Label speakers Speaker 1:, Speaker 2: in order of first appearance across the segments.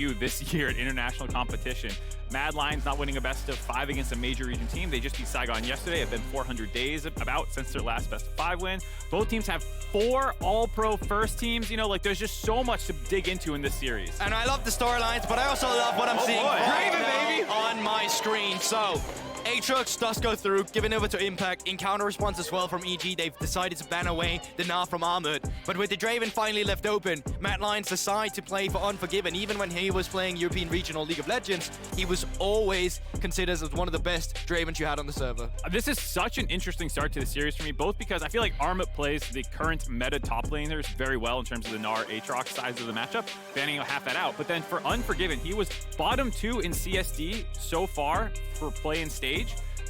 Speaker 1: EU this year at international competition. Mad Lions not winning a best of 5 against a major region team. They just beat Saigon yesterday. It's been 400 days about since their last best of 5 win. Both teams have 4 all-pro first teams. You know, like there's just so much to dig into in this series.
Speaker 2: And I love the storylines, but I also love what I'm seeing right now
Speaker 1: baby
Speaker 2: on my screen. So Aatrox does go through, giving over to Impact. In counter response as well from EG, they've decided to ban away the Gnar from Armut. But with the Draven finally left open, Mad Lions decide to play for Unforgiven. Even when he was playing European Regional League of Legends, he was always considered as one of the best Dravens you had on the server.
Speaker 1: This is such an interesting start to the series for me, both because I feel like Armut plays the current meta top laners very well in terms of the Gnar Aatrox size of the matchup, banning half that out. But then for Unforgiven, he was bottom 2 in CSD so far for play and stage.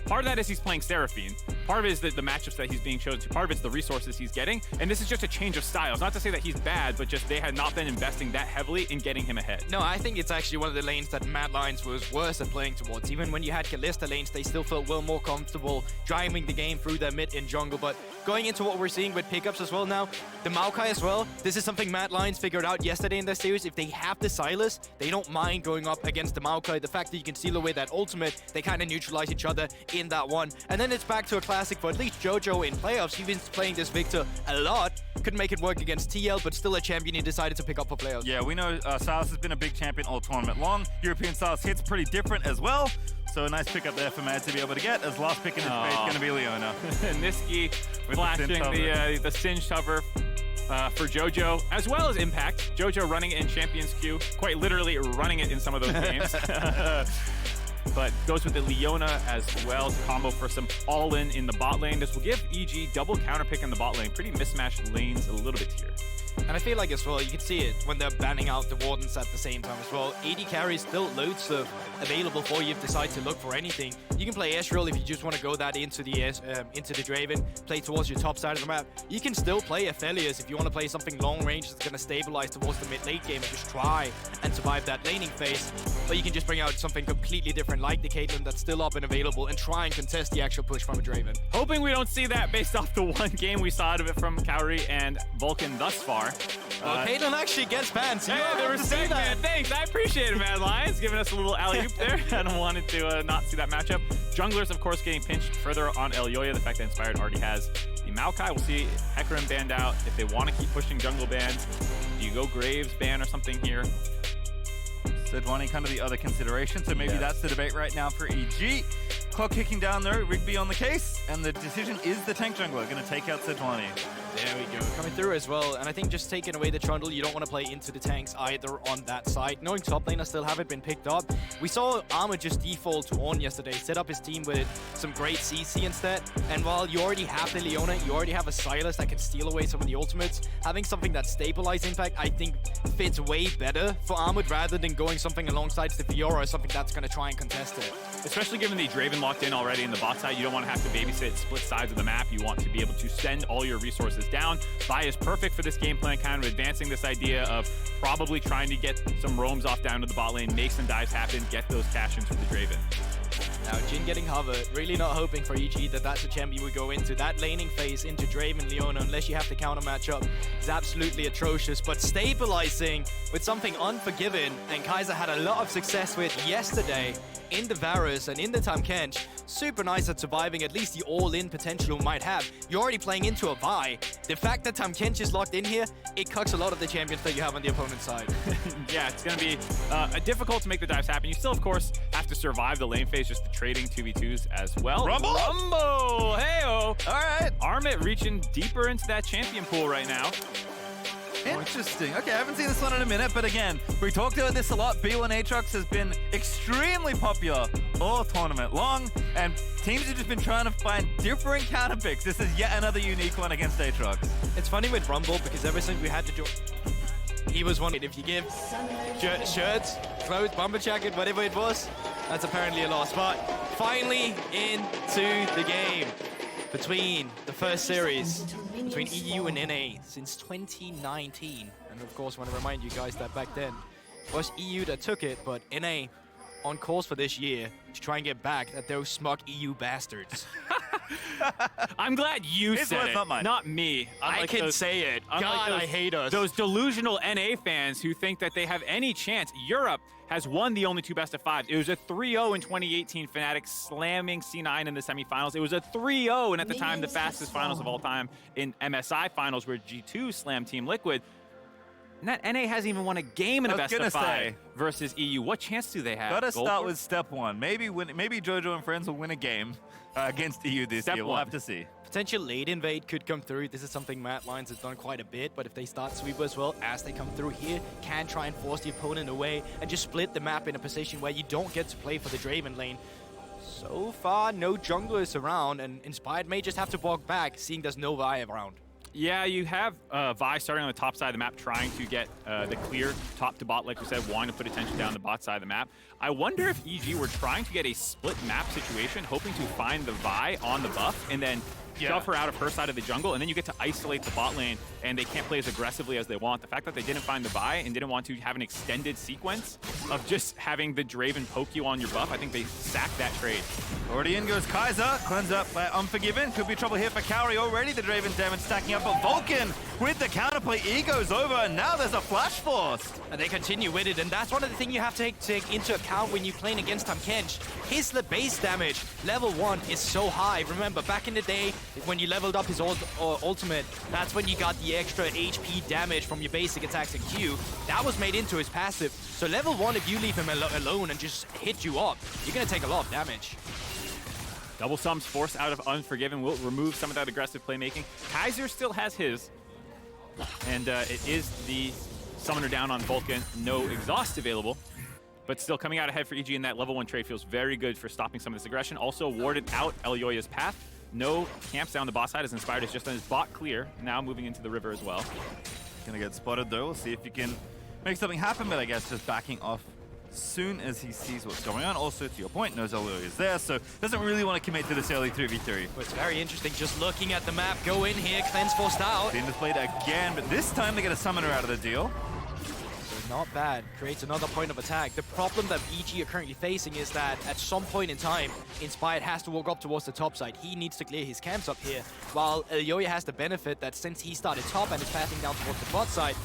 Speaker 1: Part of that is he's playing Seraphine. Part of it is the matchups that he's being chosen to. Part of it's the resources he's getting. And this is just a change of styles. Not to say that he's bad, but just they had not been investing that heavily in getting him ahead.
Speaker 2: No, I think it's actually one of the lanes that Mad Lions was worse at playing towards. Even when you had Kalista lanes, they still felt well more comfortable driving the game through their mid and jungle. But going into what we're seeing with pickups as well now, the Maokai as well, this is something Mad Lions figured out yesterday in their series. If they have the Sylas, they don't mind going up against the Maokai. The fact that you can steal away that ultimate, they kind of neutralize each other in that one. And then it's back to a classic for at least Jojo in playoffs. He's been playing this Viktor a lot. Couldn't make it work against TL, but still a champion he decided to pick up for playoffs.
Speaker 3: Yeah, we know Sylas has been a big champion all tournament long. European Sylas hits pretty different as well. So a nice pickup there for Mad to be able to get, as last pick in his face going to be Leona.
Speaker 1: Nisqy flashing the Singed hover for Jojo, as well as Impact. Jojo running it in Champions Queue, quite literally running it in some of those games. But goes with the Leona as well to combo for some all-in the bot lane. This will give EG double counter pick in the bot lane. Pretty mismatched lanes a little bit here.
Speaker 2: And I feel like as well, you can see it when they're banning out the Wardens at the same time as well. AD carries still loads of available for you if you decide to look for anything. You can play Ezreal if you just want to go that into the Draven, play towards your top side of the map. You can still play Aphelios if you want to play something long range that's going to stabilize towards the mid-late game and just try and survive that laning phase. But you can just bring out something completely different like the Caitlyn that's still up and available and try and contest the actual push from a Draven.
Speaker 1: Hoping we don't see that based off the one game we saw out of it from Kaori and Vulcan thus far.
Speaker 2: Well, Caitlyn actually gets banned. So
Speaker 1: yeah, they were sick, man. Thanks, I appreciate it, Mad Lions, giving us a little alley-oop there. I don't wanted to not see that matchup. Junglers, of course, getting pinched further on Elyoya. The fact that Inspired already has the Maokai. We'll see Hecarim banned out. If they want to keep pushing jungle bans, do you go Graves ban or something here?
Speaker 3: Sejuani kind of the other consideration, so maybe that's the debate right now for EG. Clock kicking down though, Rigby on the case, and the decision is the tank jungler going to take out Sejuani.
Speaker 2: There we go, coming through as well. And I think just taking away the trundle, you don't want to play into the tanks either on that side. Knowing top laners still haven't been picked up. We saw Armut just default to Ornn yesterday, set up his team with some great CC instead. And while you already have the Leona, you already have a Sylas that can steal away some of the ultimates, having something that stabilizes Impact, I think fits way better for Armut rather than going something alongside the Fiora or something that's going to try and contest it.
Speaker 1: Especially given the Draven locked in already in the bot side, you don't want to have to babysit split sides of the map. You want to be able to send all your resources down. Vi is perfect for this game plan, kind of advancing this idea of probably trying to get some roams off down to the bot lane, make some dives happen, get those cash-ins for the Draven.
Speaker 2: Now, Jhin getting hovered, really not hoping for EG that that's a champion we go into. That laning phase into Draven, Leona, unless you have to counter matchup, is absolutely atrocious. But stabilizing with something Unforgiven, and Kaiser had a lot of success with yesterday in the Varus and in the Tahm Kench. Super nice at surviving at least the all-in potential we might have. You're already playing into a Vi. The fact that Tahm Kench is locked in here, it cuts a lot of the champions that you have on the opponent's side.
Speaker 1: Yeah, it's going to be difficult to make the dives happen. You still, of course, have to survive the lane phase, just the trading 2v2s as well.
Speaker 3: Rumble!
Speaker 1: Rumble! Hey-oh!
Speaker 3: All right.
Speaker 1: Armut reaching deeper into that champion pool right now.
Speaker 3: Interesting. Okay, I haven't seen this one in a minute, but again, we talked about this a lot. B1 Aatrox has been extremely popular all tournament long, and teams have just been trying to find different counter picks. This is yet another unique one against Aatrox.
Speaker 2: It's funny with Rumble, because ever since we had to join, he was one. If you give shirts, clothes, bomber jacket, whatever it was, that's apparently a loss. But finally into the game between the first series between EU and NA since 2019. And of course, want to remind you guys that back then it was EU that took it, but NA on course for this year to try and get back at those smug EU bastards.
Speaker 1: I'm glad you
Speaker 3: His
Speaker 1: said
Speaker 3: words,
Speaker 1: it,
Speaker 3: not mine.
Speaker 1: not me.
Speaker 2: I
Speaker 1: Unlike
Speaker 2: can
Speaker 1: those-
Speaker 2: say it.
Speaker 1: unlike
Speaker 2: God,
Speaker 1: those-
Speaker 2: I hate us.
Speaker 1: Those delusional NA fans who think that they have any chance. Europe has won the only 2 best-of-5s. It was a 3-0 in 2018, Fnatic slamming C9 in the semifinals. It was a 3-0, and at the time, the fastest finals of all time in MSI finals, where G2 slammed Team Liquid. And that NA hasn't even won a game in a
Speaker 3: I was gonna
Speaker 1: best-of-5
Speaker 3: say.
Speaker 1: versus EU. What chance do they have?
Speaker 3: Gotta start
Speaker 1: Guldborg?
Speaker 3: with step one. Maybe Jojo and friends will win a game against EU this
Speaker 1: Step
Speaker 3: year. We'll
Speaker 1: one.
Speaker 3: have to see.
Speaker 2: Potential late invade could come through. This is something Matt Lyons has done quite a bit, but if they start sweeper as well as they come through here, can try and force the opponent away and just split the map in a position where you don't get to play for the Draven lane. So far, no junglers around, and Inspired may just have to walk back, seeing there's no Vi around.
Speaker 1: Yeah, you have Vi starting on the top side of the map, trying to get the clear top to bot, like we said, wanting to put attention down the bot side of the map. I wonder if EG were trying to get a split map situation, hoping to find the Vi on the buff, and then shove her out of her side of the jungle, and then you get to isolate the bot lane, and they can't play as aggressively as they want. The fact that they didn't find the Vi and didn't want to have an extended sequence of just having the Draven poke you on your buff, I think they sacked that trade.
Speaker 3: Already in goes Kaiser, cleansed up by Unforgiven. Could be trouble here for Kaori already. The Draven damage stacking up, but Vulcan with the counterplay. E goes over, and now there's a flash force.
Speaker 2: And they continue with it, and that's one of the things you have to take into account when you're playing against Kench. His base damage, level 1, is so high. Remember, back in the day, when you leveled up his ultimate, that's when you got the extra HP damage from your basic attacks and Q. That was made into his passive. So level 1, if you leave him alone and just hit you up, you're going to take a lot of damage.
Speaker 1: Double sums forced out of Unforgiven will remove some of that aggressive playmaking. Kaiser still has his, and it is the summoner down on Vulcan. No exhaust available, but still coming out ahead for EG in that level 1 trade feels very good for stopping some of this aggression. Also warded out Elyoya's path. No camps down the bot side as Inspired is just on his bot clear, now moving into the river as well.
Speaker 3: Gonna get spotted though. We'll see if you can make something happen, but I guess just backing off soon as he sees what's going on. Also, to your point, knows Elyoya is there, so doesn't really want to commit to this early 3v3.
Speaker 2: But it's very interesting just looking at the map. Go in here, cleanse forced out.
Speaker 3: Being displayed again, but this time they get a summoner out of the deal.
Speaker 2: So not bad. Creates another point of attack. The problem that EG are currently facing is that at some point in time, Inspired has to walk up towards the top side. He needs to clear his camps up here, while Elyoya has the benefit that since he started top and is passing down towards the bot side,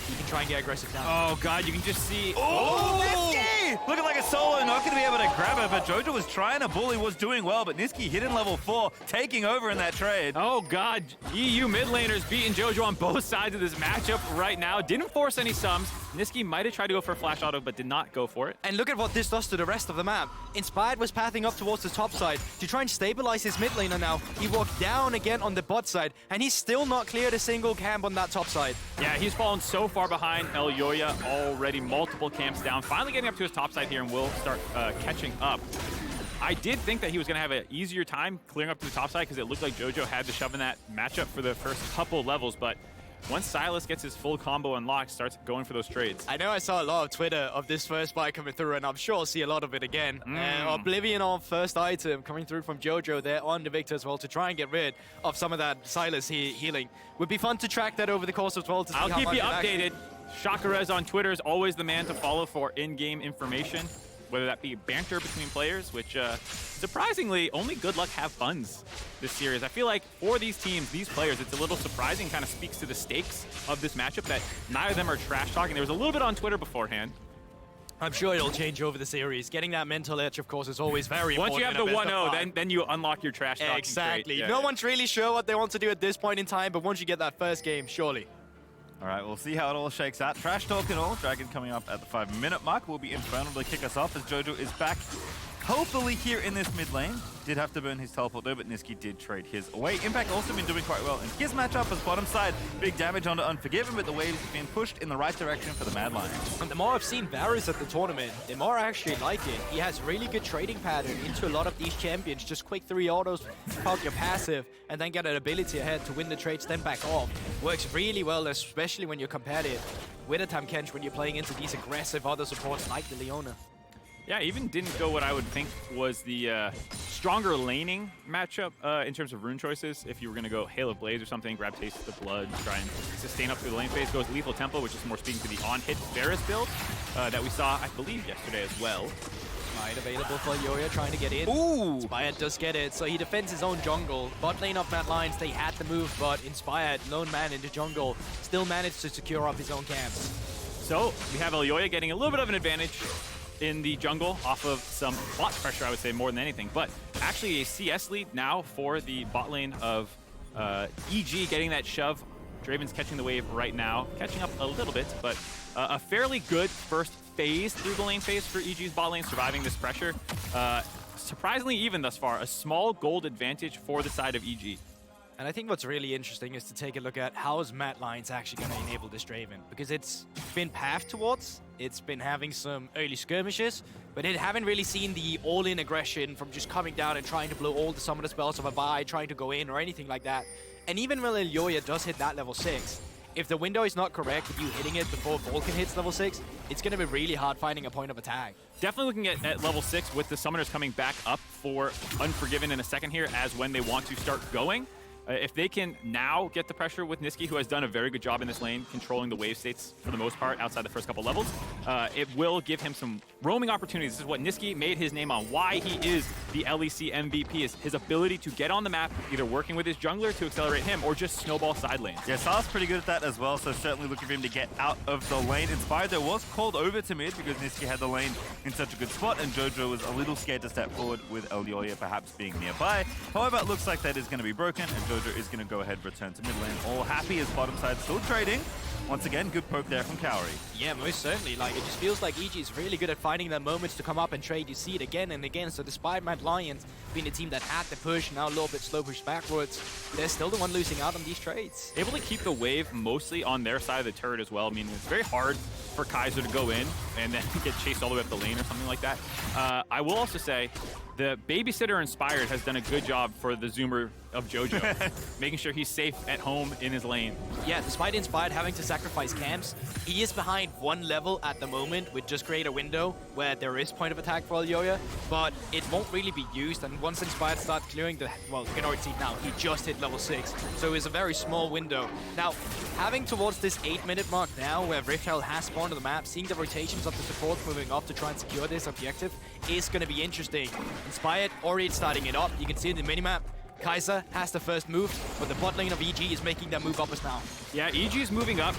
Speaker 2: he can try and get aggressive down.
Speaker 1: Oh god, you can just see...
Speaker 3: Oh, Nisqy! Looking like a solo, not going to be able to grab it, but Jojo was trying to bully, was doing well, but Nisqy hit in level 4, taking over in that trade.
Speaker 1: Oh god, EU mid laners beating Jojo on both sides of this matchup right now. Didn't force any sums. Nisqy might have tried to go for a flash auto, but did not go for it.
Speaker 2: And look at what this does to the rest of the map. Inspired was pathing up towards the top side to try and stabilize his mid laner now. He walked down again on the bot side, and he's still not cleared a single camp on that top side.
Speaker 1: Yeah, he's fallen so far behind Elyoya already, multiple camps down. Finally getting up to his top side here and will start catching up. I did think that he was going to have an easier time clearing up to the top side because it looked like Jojo had to shove in that matchup for the first couple levels, but once Sylas gets his full combo unlocked, starts going for those trades.
Speaker 2: I know I saw a lot of Twitter of this first buy coming through, and I'm sure I'll see a lot of it again. Oblivion on first item coming through from Jojo there on the Viktor as well to try and get rid of some of that Sylas healing. Would be fun to track that over the course of 12 to see
Speaker 1: I'll
Speaker 2: how
Speaker 1: keep
Speaker 2: much
Speaker 1: you
Speaker 2: it actually-
Speaker 1: updated. Shakarez on Twitter is always the man to follow for in-game information, whether that be banter between players, which surprisingly, only Good Luck have funds this series. I feel like for these teams, these players, it's a little surprising, kind of speaks to the stakes of this matchup that neither of them are trash talking. There was a little bit on Twitter beforehand.
Speaker 2: I'm sure it'll change over the series. Getting that mental edge, of course, is always very
Speaker 1: Once
Speaker 2: important.
Speaker 1: you have the
Speaker 2: in a best of
Speaker 1: 1-0,
Speaker 2: five.
Speaker 1: then you unlock your trash talking
Speaker 2: Exactly.
Speaker 1: trait.
Speaker 2: No
Speaker 1: Yeah.
Speaker 2: one's really sure what they want to do at this point in time, but once you get that first game, surely.
Speaker 3: All right, we'll see how it all shakes out. Trash talk and all. Dragon coming up at the 5-minute mark will be infernal to kick us off as Jojo is back. Hopefully here in this mid lane. Did have to burn his teleport though, but Nisqy did trade his away. Impact also been doing quite well in his matchup as bottom side. Big damage onto Unforgiven, but the waves have been pushed in the right direction for the Mad Lions.
Speaker 2: And the more I've seen Varus at the tournament, the more I actually like it. He has really good trading pattern into a lot of these champions. Just quick 3 autos, proc your passive, and then get an ability ahead to win the trades, then back off. Works really well, especially when you're competitive with a Tahm Kench when you're playing into these aggressive other supports like the Leona.
Speaker 1: Yeah, even didn't go what I would think was the stronger laning matchup in terms of rune choices. If you were going to go Hail of Blaze or something, grab Taste of the Blood, try and sustain up through the lane phase, goes Lethal Tempo, which is more speaking to the on-hit Varus build that we saw, I believe, yesterday as well.
Speaker 2: Smite available for Elyoya trying to get in.
Speaker 3: Ooh!
Speaker 2: Inspired does get it, so he defends his own jungle. Bot lane of Mad Lions, they had the move, but Inspired, lone man into jungle, still managed to secure up his own camps.
Speaker 1: So we have Elyoya getting a little bit of an advantage in the jungle off of some bot pressure, I would say, more than anything. But actually a CS lead now for the bot lane of EG getting that shove. Draven's catching the wave right now, catching up a little bit, but a fairly good first phase through the lane phase for EG's bot lane, surviving this pressure. Surprisingly even thus far, a small gold advantage for the side of EG.
Speaker 2: And I think what's really interesting is to take a look at how is Mad Lions actually going to enable this Draven, because it's been pathed towards, it's been having some early skirmishes, but it haven't really seen the all-in aggression from just coming down and trying to blow all the summoner spells of a Vi, trying to go in or anything like that. And even when Elyoya does hit that level 6, if the window is not correct with you hitting it before Vulcan hits level 6, it's going to be really hard finding a point of attack.
Speaker 1: Definitely looking at level 6 with the summoners coming back up for Unforgiven in a second here as when they want to start going. If they can now get the pressure with Nisqy, who has done a very good job in this lane, controlling the wave states for the most part outside the first couple levels, it will give him some roaming opportunities. This is what Nisqy made his name on. Why he is the LEC MVP is his ability to get on the map, either working with his jungler to accelerate him or just snowball side lanes.
Speaker 3: Yeah, Sylas pretty good at that as well, so certainly looking for him to get out of the lane. Inspired, though, was called over to mid because Nisqy had the lane in such a good spot, and Jojo was a little scared to step forward with Elyoya perhaps being nearby. However, it looks like that is going to be broken, and Jojo is going to go ahead and return to mid lane. All happy as bottom side still trading. Once again, good poke there from Kaori.
Speaker 2: Yeah, most certainly. Like, it just feels like EG is really good at finding their moments to come up and trade. You see it again and again. So despite Mad Lions being a team that had the push, now a little bit slow push backwards, they're still the one losing out on these trades.
Speaker 1: Able to keep the wave mostly on their side of the turret as well. I mean, it's very hard for Kaiser to go in and then get chased all the way up the lane or something like that. I will also say the babysitter Inspired has done a good job for the Zoomer of Jojo, making sure he's safe at home in his lane.
Speaker 2: Yeah, despite Inspired having to sacrifice camps, he is behind one level at the moment with just create a window where there is point of attack for Elyoya, but it won't really be used, and once Inspired starts clearing the, well, you can already see now, he just hit level 6, so it's a very small window. Now, having towards this 8-minute mark now, where Rift Herald has spawned on the map, seeing the rotations of the support moving up to try and secure this objective is going to be interesting. Inspired already starting it up, you can see in the minimap, Kaiser has the first move, but the bot lane of EG is making that move upwards now.
Speaker 1: Yeah, EG is moving up.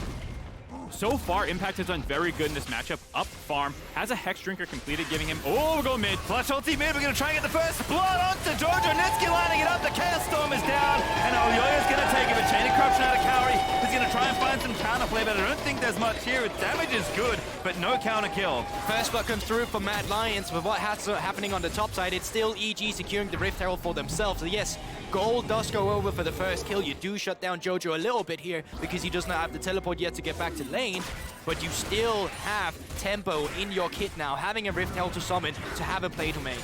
Speaker 1: So far, Impact has done very good in this matchup. Up farm, has a Hex Drinker completed, giving him... Oh, we're going mid.
Speaker 3: Flash ulti mid, we're going to try and get the first blood onto Jojo. Nisqy lining it up, the Chaos Storm is down, and Elyoya's going to take him. A Chain of Corruption out of Kaori. He's going to try and find some counterplay, but I don't think there's much here. Damage is good, but no counter kill.
Speaker 2: First blood comes through for Mad Lions, but what has happening on the top side, it's still EG securing the Rift Herald for themselves. So yes, gold does go over for the first kill. You do shut down Jojo a little bit here because he does not have the teleport yet to get back to lane, but you still have tempo in your kit now, having a Rift Herald to summon, to have a play to make.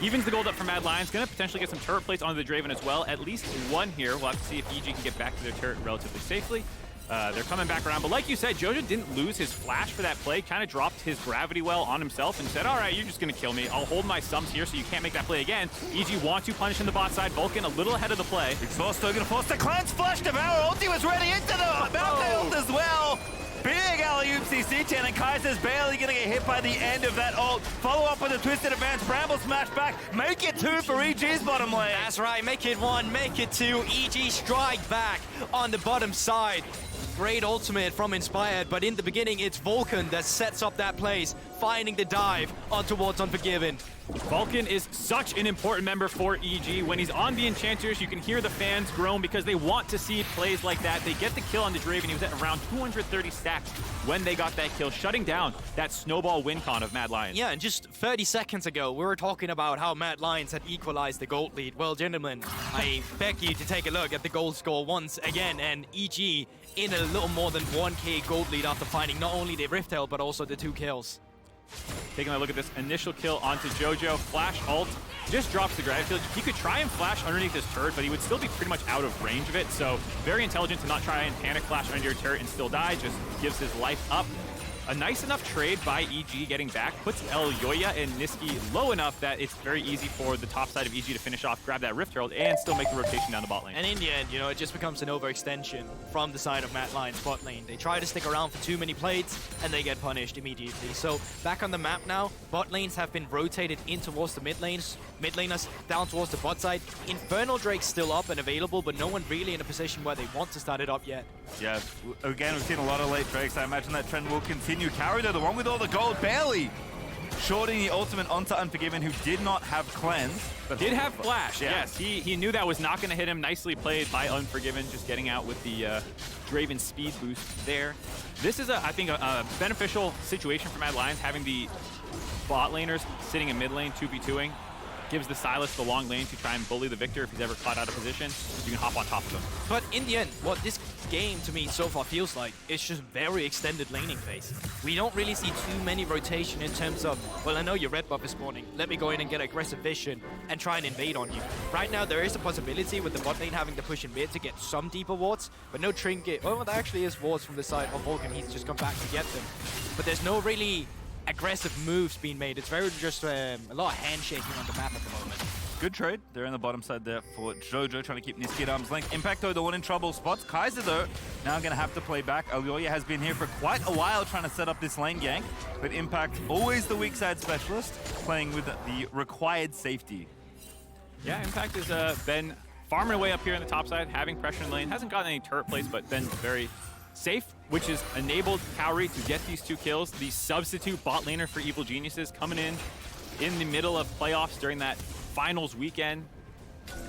Speaker 1: Evens the gold up for Mad Lions. Going to potentially get some turret plates onto the Draven as well. At least one here. We'll have to see if EG can get back to their turret relatively safely. They're coming back around. But like you said, Jojo didn't lose his flash for that play. Kind of dropped his gravity well on himself and said, all right, you're just going to kill me. I'll hold my sums here so you can't make that play again. EG wants to punish in the bot side. Vulcan a little ahead of the play.
Speaker 3: Exhaust still going to force the cleanse. Flash Devour. Ulti was ready into the Maokai ult as well. Big alley-oop CC10, and Kaiser's barely going to get hit by the end of that ult. Follow up with a Twisted Advance, Bramble smash back, make it 2 for EG's bottom lane.
Speaker 2: That's right, make it 1, make it 2. EG strike back on the bottom side. Great ultimate from Inspired, but in the beginning, it's Vulcan that sets up that place, finding the dive on towards Unforgiven.
Speaker 1: Vulcan is such an important member for EG. When he's on the Enchanters, you can hear the fans groan because they want to see plays like that. They get the kill on the Draven. He was at around 230 stacks when they got that kill, shutting down that snowball win con of Mad Lions.
Speaker 2: Yeah, and just 30 seconds ago, we were talking about how Mad Lions had equalized the gold lead. Well, gentlemen, I beg you to take a look at the gold score once again, and EG in a little more than 1k gold lead after finding not only the Rift Herald, but also the 2 kills.
Speaker 1: Taking a look at this initial kill onto Jojo. Flash ult just drops the gravity. He could try and flash underneath his turret, but he would still be pretty much out of range of it. So very intelligent to not try and panic flash under your turret and still die. Just gives his life up. a nice enough trade by EG getting back puts Elyoya and Nisqy low enough that it's very easy for the top side of EG to finish off, grab that Rift Herald, and still make the rotation down the bot lane.
Speaker 2: And in the end, you know, it just becomes an overextension from the side of Mad Lion's bot lane. They try to stick around for too many plates, and they get punished immediately. So back on the map now, bot lanes have been rotated in towards the mid lanes, mid laners down towards the bot side. Infernal Drake's still up and available, but no one really in a position where they want to start it up yet.
Speaker 3: Yeah, again, we've seen a lot of late Drakes. I imagine that trend will continue. Kaori, though, the one with all the gold, barely shorting the ultimate onto Unforgiven, who did not have cleanse.
Speaker 1: But did have flash,
Speaker 3: yeah.
Speaker 1: yes. He knew that was not going to hit him. Nicely played by Unforgiven, just getting out with the Draven speed boost there. This is, I think, a beneficial situation for Mad Lions, having the bot laners sitting in mid lane, 2v2ing. Gives the Sylas the long lane to try and bully the Viktor if he's ever caught out of position. You can hop on top of him.
Speaker 2: But in the end, what this game to me so far feels like is just very extended laning phase. We don't really see too many rotation in terms of, well, I know your red buff is spawning. Let me go in and get aggressive vision and try and invade on you. Right now, there is a possibility with the bot lane having to push in mid to get some deeper wards, but no trinket. Well, there actually is wards from the side of Vulcan. He's just come back to get them. But there's no really aggressive moves being made. It's very just a lot of handshaking on the map at the moment.
Speaker 3: Good trade. They're in the bottom side there for Jojo, trying to keep Nisqy at arm's length. Impact, though, the one in trouble spots. Kaiser, though, now going to have to play back. Elyoya has been here for quite a while trying to set up this lane gank, but Impact, always the weak side specialist, playing with the required safety.
Speaker 1: Yeah, Impact has been farming away up here in the top side, having pressure in the lane. Hasn't gotten any turret plays, but been very safe, which has enabled Kaori to get these 2 kills. The substitute bot laner for Evil Geniuses coming in the middle of playoffs during that finals weekend.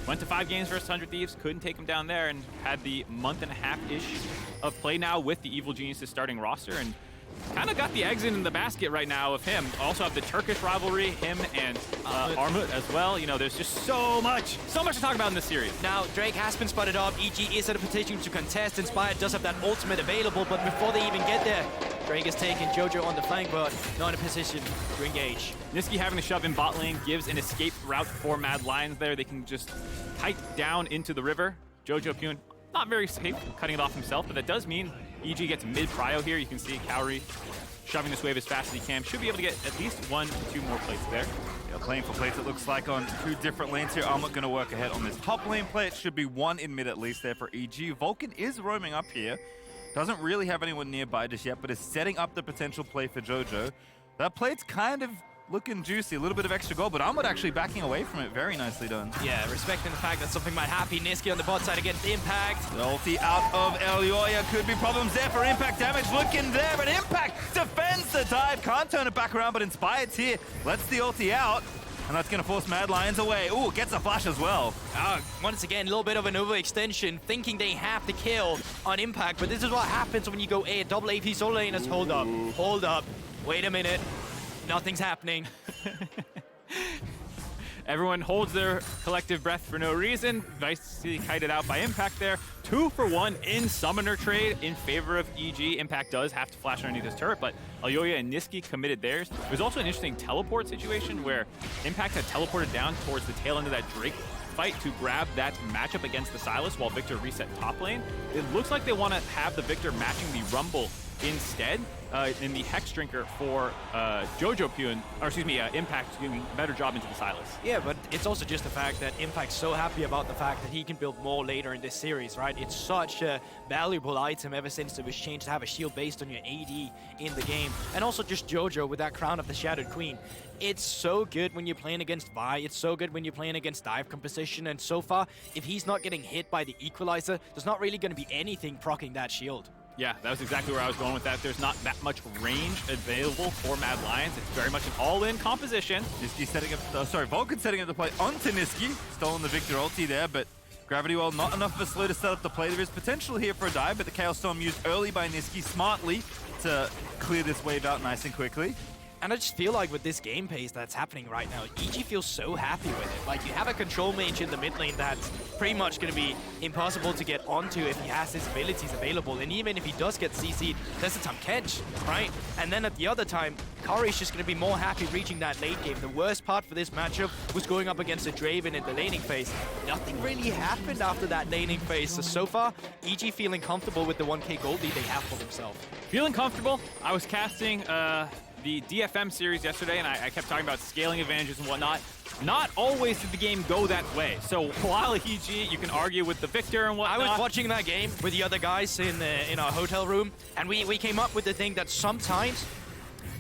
Speaker 1: Went to 5 games versus 100 Thieves, couldn't take him down there, and had the month-and-a-half-ish of play now with the Evil Geniuses starting roster, and kind of got the eggs in the basket right now of him. Also have the Turkish rivalry, him and Armut as well. You know, there's just so much to talk about in this series.
Speaker 2: Now, Drake has been spotted up. EG is at a position to contest. Inspired does have that ultimate available, but before they even get there, Drake is taking Jojo on the flank, but not in a position to engage.
Speaker 1: Nisqy having to shove in bot lane gives an escape route for Mad Lions there. They can just kite down into the river. Jojopyun, not very safe, cutting it off himself, but that does mean EG gets mid-prio here. You can see Kaori shoving this wave as fast as he can. Should be able to get at least 1 to 2 more plates there.
Speaker 3: Yeah, playing for plates, it looks like, on 2 different lanes here. Armut going to work ahead on this top lane play. It should be 1 in mid at least there for EG. Vulcan is roaming up here. Doesn't really have anyone nearby just yet, but is setting up the potential play for Jojo. That plate's kind of looking juicy, a little bit of extra gold, but Armut actually backing away from it. Very nicely done.
Speaker 2: Yeah, respecting the fact that something might happen. Nisqy on the bot side against Impact.
Speaker 3: The ulti out of Elyoya. Could be problems there for Impact. Damage looking there, but Impact defends the dive. Can't turn it back around, but Inspired's here. Lets the ulti out, and that's going to force Mad Lions away. Ooh, gets a flash as well.
Speaker 2: Once again, a little bit of an overextension, thinking they have the kill on Impact, but this is what happens when you go double AP solo laners. Hold up. Wait a minute. Nothing's happening.
Speaker 1: Everyone holds their collective breath for no reason. Nicely kited out by Impact there. 2 for 1 in summoner trade in favor of EG. Impact does have to flash underneath his turret, but Elyoya and Nisqy committed theirs. There's also an interesting teleport situation where Impact had teleported down towards the tail end of that Drake fight to grab that matchup against the Sylas while Viktor reset top lane. It looks like they want to have the Viktor matching the Rumble instead in the Hex Drinker for Jojopyun, or excuse me, Impact doing a better job into the Sylas.
Speaker 2: Yeah, but it's also just the fact that Impact's so happy about the fact that he can build more later in this series, right? It's such a valuable item ever since it was changed to have a shield based on your AD in the game. And also just Jojo with that Crown of the Shattered Queen. It's so good when you're playing against Vi, it's so good when you're playing against dive composition, and so far, if he's not getting hit by the Equalizer, there's not really going to be anything proccing that shield.
Speaker 1: Yeah, that was exactly where I was going with that. There's not that much range available for Mad Lions. It's very much an all-in composition.
Speaker 3: Nisqy setting up, Vulcan setting up the play onto Nisqy. Stolen the Viktor ulti there, but Gravity Well, not enough of a slow to set up the play. There is potential here for a dive, but the Chaos Storm used early by Nisqy smartly to clear this wave out nice and quickly.
Speaker 2: And I just feel like with this game pace that's happening right now, EG feels so happy with it. Like, you have a control mage in the mid lane that's pretty much going to be impossible to get onto if he has his abilities available. And even if he does get CC'd, there's a Tahm Kench, right? And then at the other time, Kaori's just going to be more happy reaching that late game. The worst part for this matchup was going up against a Draven in the laning phase. Nothing really happened after that laning phase. So far, EG feeling comfortable with the 1k gold lead they have for themselves.
Speaker 1: Feeling comfortable. I was casting the DFM series yesterday, and I kept talking about scaling advantages and whatnot. Not always did the game go that way. So while EG, you can argue with the Viktor and whatnot.
Speaker 2: I was watching that game with the other guys in our hotel room, and we came up with the thing that sometimes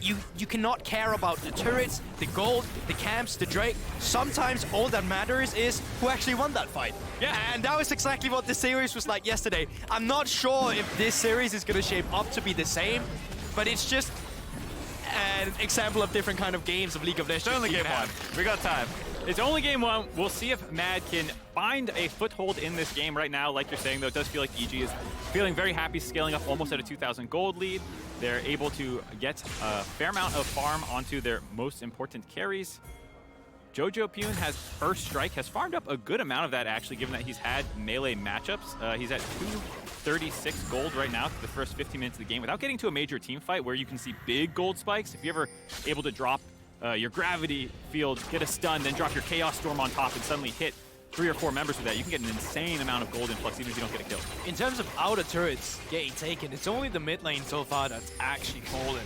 Speaker 2: you cannot care about the turrets, the gold, the camps, the Drake. Sometimes all that matters is who actually won that fight.
Speaker 1: Yeah.
Speaker 2: And that was exactly what the series was like yesterday. I'm not sure if this series is going to shape up to be the same, but it's just an example of different kind of games of League of Legends.
Speaker 3: It's only game one. We got time.
Speaker 1: It's only game one. We'll see if Mad can find a foothold in this game right now. Like you're saying, though, it does feel like EG is feeling very happy, scaling up almost at a 2,000 gold lead. They're able to get a fair amount of farm onto their most important carries. Jojopyun has first strike, has farmed up a good amount of that, actually, given that he's had melee matchups. He's at 236 gold right now for the first 15 minutes of the game without getting to a major team fight where you can see big gold spikes. If you're ever able to drop your gravity field, get a stun, then drop your Chaos Storm on top and suddenly hit 3 or 4 members with that, you can get an insane amount of gold influx even if you don't get a kill.
Speaker 2: In terms of outer turrets getting taken, it's only the mid lane so far that's actually fallen.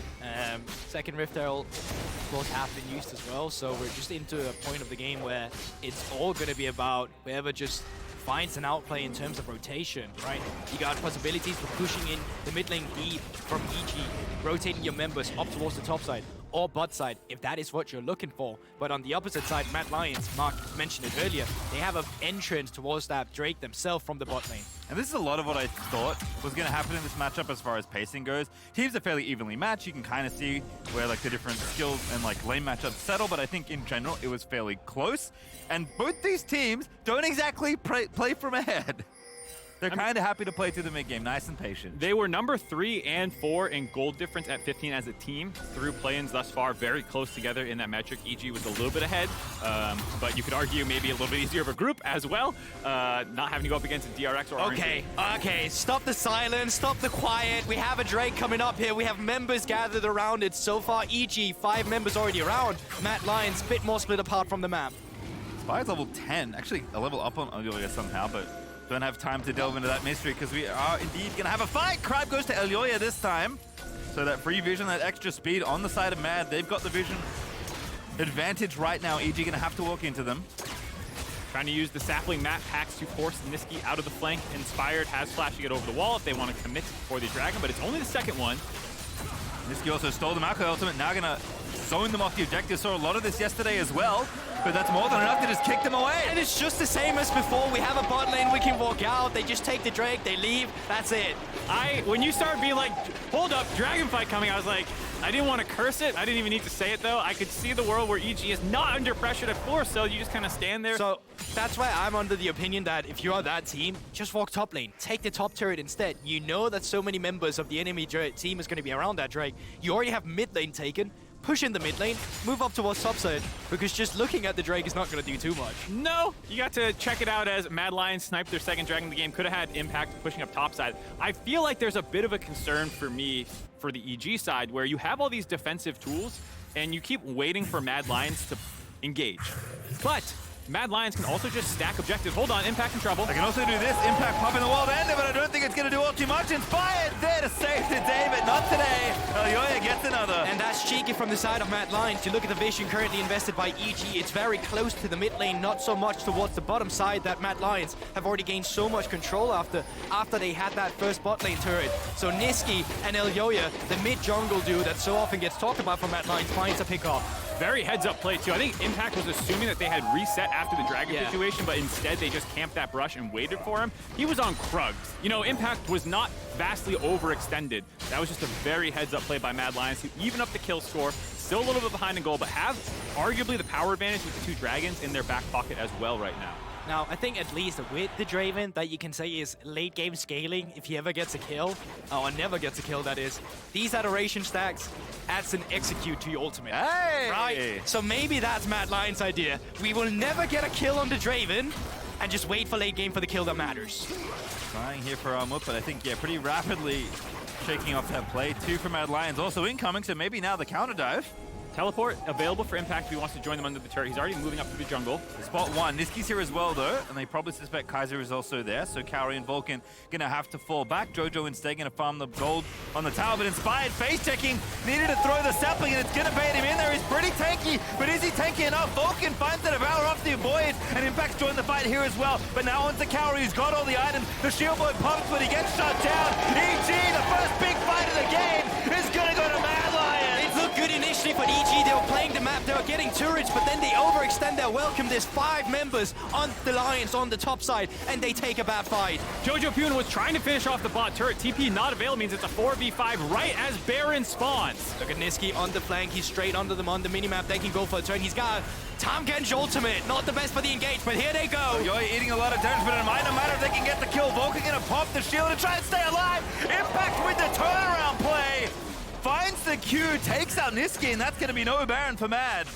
Speaker 2: Second Rift Herald, of course, have been used as well, so we're just into a point of the game where it's all going to be about whoever just finds an outplay in terms of rotation, right? You got possibilities for pushing in the mid lane deep from EG, rotating your members up towards the top side or bot side, if that is what you're looking for. But on the opposite side, Mad Lions, Mark mentioned it earlier, they have an entrance towards that Drake themselves from the bot lane.
Speaker 3: And this is a lot of what I thought was going to happen in this matchup as far as pacing goes. Teams are fairly evenly matched. You can kind of see where like the different skills and like lane matchups settle, but I think in general it was fairly close. And both these teams don't exactly play from ahead. They're kind of happy to play through the mid-game, nice and patient.
Speaker 1: They were number 3 and 4 in gold difference at 15 as a team through play-ins thus far, very close together in that metric. EG was a little bit ahead, but you could argue maybe a little bit easier of a group as well, not having to go up against a DRX or RNG.
Speaker 2: Okay, stop the silence, stop the quiet. We have a Drake coming up here. We have members gathered around it. So far, EG, 5 members already around. Matt Lions, bit more split apart from the map.
Speaker 3: Spy's level 10, actually a level up on Elyoya somehow, but don't have time to delve into that mystery because we are indeed going to have a fight. Crab goes to Elyoya this time. So that free vision, that extra speed on the side of Mad, they've got the vision advantage right now. EG going to have to walk into them.
Speaker 1: Trying to use the sapling map hacks to force Nisqy out of the flank. Inspired has flash to get over the wall if they want to commit for the dragon, but it's only the second one.
Speaker 3: Nisqy also stole the Maokai ultimate, now going to zone them off the objective. Saw a lot of this yesterday as well, but that's more than enough to just kick them away.
Speaker 2: And it's just the same as before. We have a bot lane, we can walk out, they just take the Drake, they leave, that's it.
Speaker 1: When you started being like, hold up, dragon fight coming, I was like, I didn't want to curse it. I didn't even need to say it though. I could see the world where EG is not under pressure to force, so you just kind of stand there.
Speaker 2: So that's why I'm under the opinion that if you are that team, just walk top lane. Take the top turret instead. You know that so many members of the enemy team is going to be around that Drake. You already have mid lane taken. Push in the mid lane, move up towards top side, because just looking at the Drake is not going to do too much.
Speaker 1: No, you got to check it out as Mad Lions sniped their second dragon of the game. Could have had impact pushing up top side. I feel like there's a bit of a concern for me for the EG side where you have all these defensive tools and you keep waiting for Mad Lions to engage. But Mad Lions can also just stack objectives. Hold on, Impact in trouble.
Speaker 3: They can also do this, Impact popping the wall to end it, but I don't think it's going to do all too much. Inspired there to save the day, but not today. Elyoya gets another.
Speaker 2: And that's cheeky from the side of Mad Lions. You look at the vision currently invested by EG. It's very close to the mid lane, not so much towards the bottom side that Mad Lions have already gained so much control after they had that first bot lane turret. So Nisqy and Elyoya, the mid jungle duo that so often gets talked about from Mad Lions, finds a pick off.
Speaker 1: Very heads-up play, too. I think Impact was assuming that they had reset after the dragon situation, but instead they just camped that brush and waited for him. He was on Krugs. You know, Impact was not vastly overextended. That was just a very heads-up play by Mad Lions to even up the kill score. Still a little bit behind in goal, but have arguably the power advantage with the 2 dragons in their back pocket as well right now.
Speaker 2: Now, I think at least with the Draven that you can say is late game scaling if he ever gets a kill, or never gets a kill that is, these adoration stacks adds an execute to your ultimate.
Speaker 3: Hey!
Speaker 2: Right? So maybe that's Mad Lion's idea. We will never get a kill on the Draven and just wait for late game for the kill that matters.
Speaker 3: Trying here for Armut, but I think, yeah, pretty rapidly shaking off that play. 2 from Mad Lions also incoming, so maybe now the counter dive.
Speaker 1: Teleport available for impact if he wants to join them under the turret. He's already moving up to the jungle.
Speaker 3: Spot 1. Nisqy's here as well, though, and they probably suspect Kaiser is also there, so Kaori and Vulcan gonna have to fall back. Jojo instead gonna farm the gold on the tower, but Inspired face-checking, needed to throw the sapling, and it's gonna bait him in there. He's pretty tanky, but is he tanky enough? Vulcan finds it, a power off the avoid, and Impact's joined the fight here as well. But now onto Kaori, who's got all the items. The shield boy pumps, but he gets shot down. EG, the first big fight of the game, is gonna go to Mad Lions.
Speaker 2: It looked good initially for EG. They were playing the map, they were getting turrets, but then they overextend their welcome. There's 5 members on the Lions on the top side, and they take a bad fight.
Speaker 1: Jojopyun was trying to finish off the bot turret. TP not available means it's a 4v5 right as Baron spawns.
Speaker 2: Look at Nisqy on the flank. He's straight under them on the minimap. They can go for a turn. He's got Tahm Kench ultimate. Not the best for the engage, but here they go.
Speaker 3: Elyoya eating a lot of damage, but it might not matter if they can get the kill. Vulcan gonna pop the shield and try and stay alive. Impact with the turnaround play. Finds the Q, takes out Nisqy, and that's gonna be no Baron for Mad.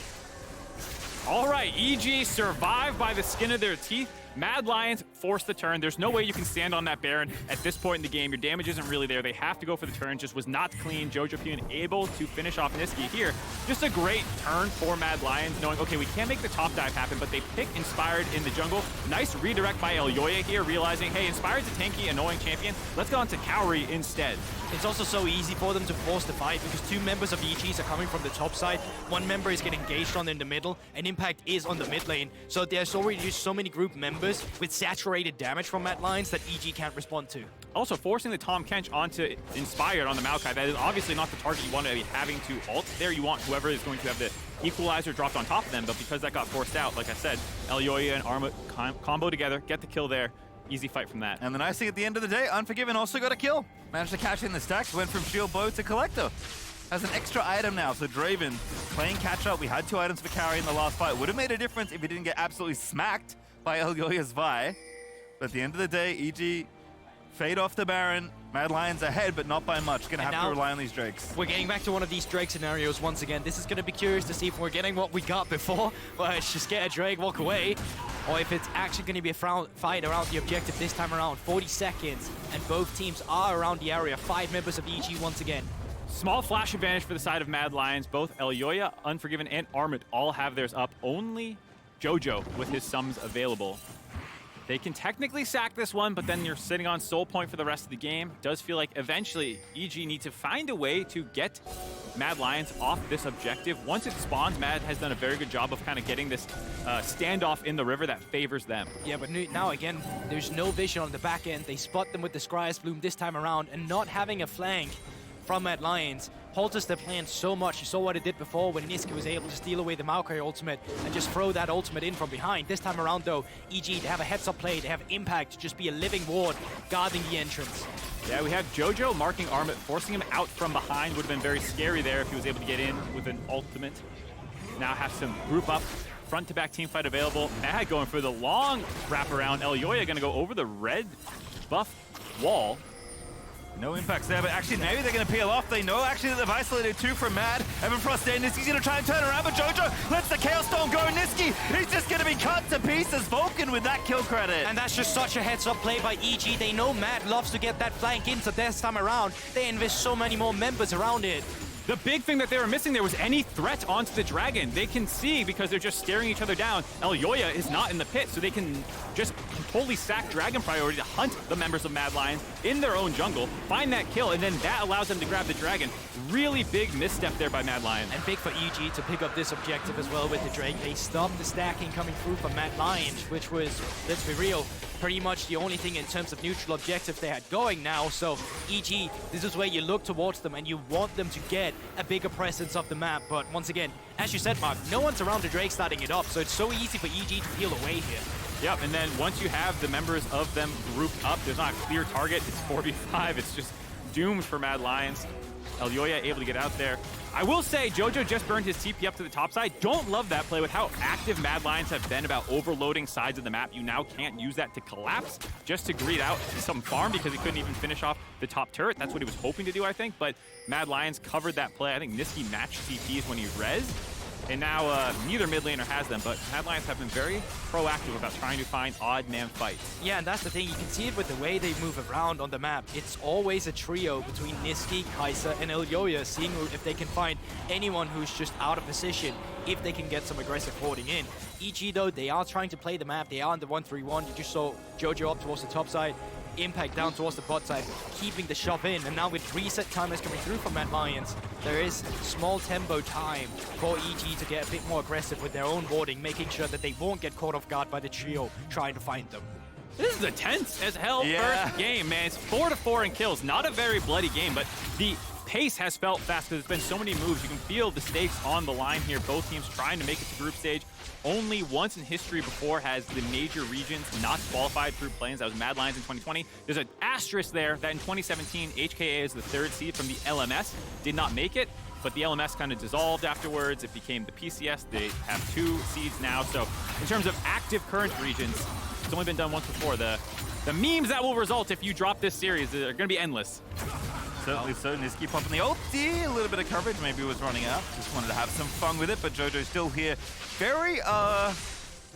Speaker 1: All right, EG survived by the skin of their teeth. Mad Lions force the turn. There's no way you can stand on that Baron at this point in the game. Your damage isn't really there. They have to go for the turn. Just was not clean. Jojopyun able to finish off Nisqy here. Just a great turn for Mad Lions, knowing, okay, we can't make the top dive happen, but they pick Inspired in the jungle. Nice redirect by Elyoya here, realizing, hey, Inspired's a tanky, annoying champion. Let's go on to Kaori instead.
Speaker 2: It's also so easy for them to force the fight because 2 members of EGs are coming from the top side. 1 member is getting engaged on in the middle, and Impact is on the mid lane. So there's already just so many group members with saturated damage from Mad Lions that EG can't respond to.
Speaker 1: Also, forcing the Tahm Kench onto Inspired on the Maokai. That is obviously not the target you want to be having to ult. There you want whoever is going to have the equalizer dropped on top of them, but because that got forced out, like I said, Elyoya and Armut combo together, get the kill there. Easy fight from that.
Speaker 3: And the nice thing at the end of the day, Unforgiven also got a kill. Managed to catch in the stacks, went from shield bow to collector. Has an extra item now, so Draven playing catch up. We had 2 items for Kaori in the last fight. Would have made a difference if he didn't get absolutely smacked by Elyoya's Vi. But at the end of the day, EG fade off the Baron. Mad Lions ahead, but not by much. Gonna have to rely on these Drakes.
Speaker 2: We're getting back to one of these Drake scenarios once again. This is gonna be curious to see if we're getting what we got before, where it's just get a Drake, walk away, or if it's actually gonna be a fight around the objective this time around. 40 seconds, and both teams are around the area. 5 members of EG once again.
Speaker 1: Small flash advantage for the side of Mad Lions. Both Elyoya, Unforgiven, and Armut all have theirs up. Only Jojo with his sums available. They can technically sack this one, but then you're sitting on soul point for the rest of the game. Does feel like eventually EG need to find a way to get Mad Lions off this objective. Once it spawns, Mad has done a very good job of kind of getting this standoff in the river that favors them.
Speaker 2: Yeah, but now again, there's no vision on the back end. They spot them with the Scry's Bloom this time around, and not having a flank from Mad Lions halters their plan so much. You saw what it did before when Nisqy was able to steal away the Maokai ultimate and just throw that ultimate in from behind. This time around though, EG, they have a heads-up play, they have Impact to just be a living ward guarding the entrance.
Speaker 1: Yeah, we have Jojo marking Armut, forcing him out from behind. Would have been very scary there if he was able to get in with an ultimate. Now have some group up, front to back team fight available. Mad going for the long wraparound. Elyoya gonna go over the red buff wall.
Speaker 3: No impacts there, but actually maybe they're going to peel off. They know actually that they've isolated 2 from Mad. Evan Frost there. Nisqy's going to try and turn around, but Jojo lets the Chaos Storm go. Nisqy, he's just going to be cut to pieces. Vulcan with that kill credit.
Speaker 2: And that's just such a heads-up play by EG. They know Mad loves to get that flank in, so this time around, they invest so many more members around it.
Speaker 1: The big thing that they were missing there was any threat onto the dragon. They can see because they're just staring each other down. Elyoya is not in the pit, so they can just totally sack dragon priority to hunt the members of Mad Lions in their own jungle, find that kill, and then that allows them to grab the dragon. Really big misstep there by Mad Lions.
Speaker 2: And big for EG to pick up this objective as well with the Drake. They stopped the stacking coming through from Mad Lions, which was, let's be real, pretty much the only thing in terms of neutral objective they had going now. So EG, this is where you look towards them and you want them to get a bigger presence of the map. But once again, as you said, Mark, no one's around the Drake starting it up, so it's so easy for EG to peel away here.
Speaker 1: Yep, and then once you have the members of them grouped up, there's not a clear target. It's 4v5. It's just doomed for Mad Lions. Elyoya able to get out there. I will say Jojo just burned his TP up to the top side. Don't love that play with how active Mad Lions have been about overloading sides of the map. You now can't use that to collapse just to greed out some farm because he couldn't even finish off the top turret. That's what he was hoping to do, I think, but Mad Lions covered that play. I think Nisqy matched TPs when he rezzed. And now neither mid laner has them, but Mad Lions have been very proactive about trying to find odd man fights.
Speaker 2: Yeah, and that's the thing. You can see it with the way they move around on the map. It's always a trio between Nisqy, Kaiser, and Elyoya, seeing if they can find anyone who's just out of position, if they can get some aggressive hoarding in. EG, though, they are trying to play the map. They are on the 1-3-1. You just saw Jojo up towards the top side. Impact down towards the bot side, keeping the shop in, and now with reset timers coming through from Mad Lions, there is small tempo time for EG to get a bit more aggressive with their own warding, making sure that they won't get caught off guard by the trio trying to find them.
Speaker 1: This is a tense as hell first game, man. It's 4-4 in kills. Not a very bloody game, but the pace has felt fast because there's been so many moves. You can feel the stakes on the line here. Both teams trying to make it to group stage. Only once in history before has the major regions not qualified through play-ins. That was Mad Lions in 2020. There's an asterisk there that in 2017, HKA is the 3rd seed from the LMS. Did not make it, but the LMS kind of dissolved afterwards. It became the PCS. They have 2 seeds now. So in terms of active current regions, it's only been done once before. The memes that will result if you drop this series are going to be endless.
Speaker 3: Certainly so. Nisqy popping the ulti, a little bit of coverage, maybe it was running out. Just wanted to have some fun with it, but Jojo's still here. Very